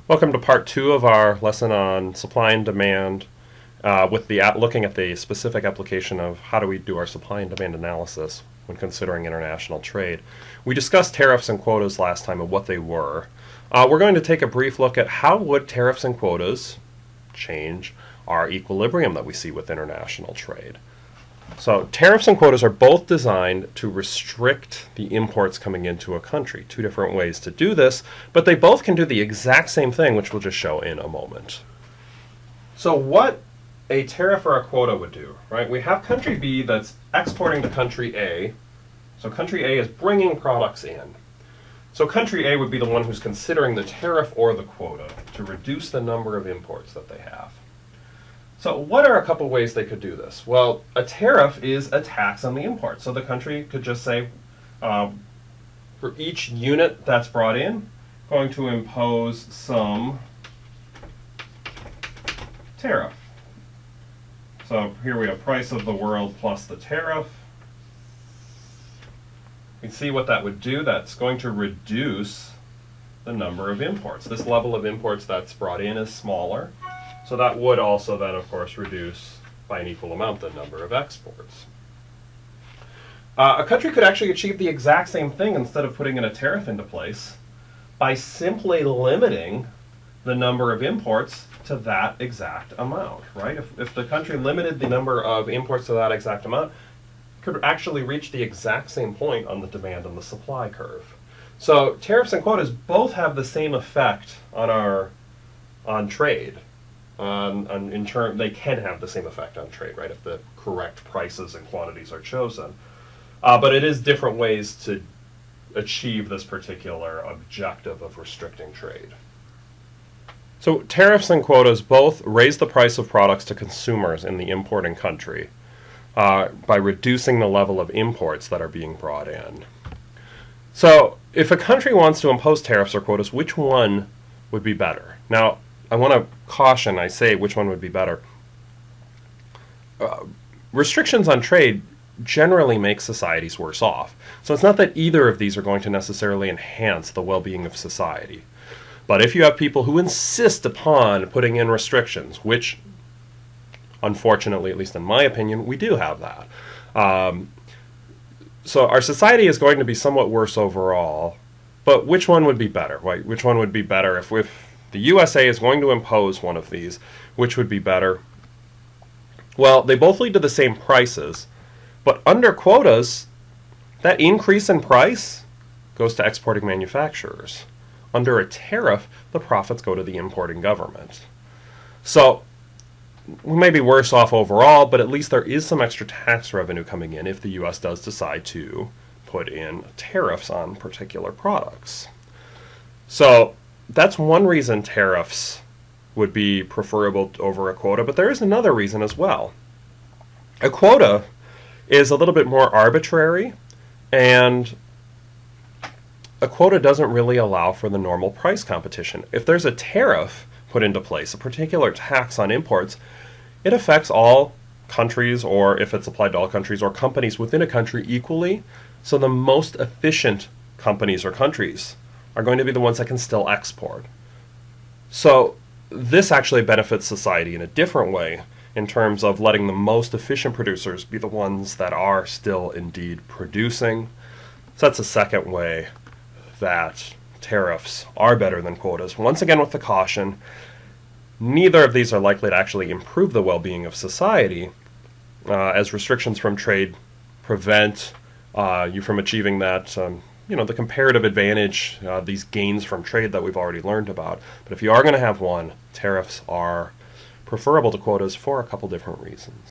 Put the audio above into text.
Welcome to part 2 of our lesson on supply and demand looking at the specific application of how do we do our supply and demand analysis when considering international trade. We discussed tariffs and quotas last time and what they were. We're going to take a brief look at how would tariffs and quotas change our equilibrium that we see with international trade. So tariffs and quotas are both designed to restrict the imports coming into a country. Two different ways to do this, but they both can do the exact same thing, which we'll just show in a moment. So what a tariff or a quota would do, right? We have country B that's exporting to country A. So country A is bringing products in. So country A would be the one who's considering the tariff or the quota to reduce the number of imports that they have. So what are a couple ways they could do this? Well, a tariff is a tax on the import. So the country could just say, for each unit that's brought in, going to impose some tariff. So here we have price of the world plus the tariff. You can see what that would do. That's going to reduce the number of imports. This level of imports that's brought in is smaller. So that would also then, of course, reduce by an equal amount the number of exports. A country could actually achieve the exact same thing instead of putting in a tariff into place by simply limiting the number of imports to that exact amount, right? If the country limited the number of imports to that exact amount, it could actually reach the exact same point on the demand and the supply curve. So tariffs and quotas both have the same effect on trade. They can have the same effect on trade, right, if the correct prices and quantities are chosen. But it is different ways to achieve this particular objective of restricting trade. So tariffs and quotas both raise the price of products to consumers in the importing country by reducing the level of imports that are being brought in. So if a country wants to impose tariffs or quotas, which one would be better? Now, I want to caution, I say which one would be better. Restrictions on trade generally make societies worse off. So it's not that either of these are going to necessarily enhance the well-being of society. But if you have people who insist upon putting in restrictions, which unfortunately, at least in my opinion, we do have that. So our society is going to be somewhat worse overall, but which one would be better? Right? Which one would be better if the USA is going to impose one of these? Which would be better? Well, they both lead to the same prices, but under quotas, that increase in price goes to exporting manufacturers. Under a tariff, the profits go to the importing government. So we may be worse off overall, but at least there is some extra tax revenue coming in if the US does decide to put in tariffs on particular products. So that's one reason tariffs would be preferable over a quota, but there is another reason as well. A quota is a little bit more arbitrary, and a quota doesn't really allow for the normal price competition. If there's a tariff put into place, a particular tax on imports, it affects all countries, or if it's applied to all countries, or companies within a country equally. So the most efficient companies or countries are going to be the ones that can still export. So this actually benefits society in a different way in terms of letting the most efficient producers be the ones that are still indeed producing. So that's a second way that tariffs are better than quotas. Once again, with the caution, neither of these are likely to actually improve the well-being of society, as restrictions from trade prevent you from achieving that the comparative advantage, these gains from trade that we've already learned about. But if you are going to have one, tariffs are preferable to quotas for a couple different reasons.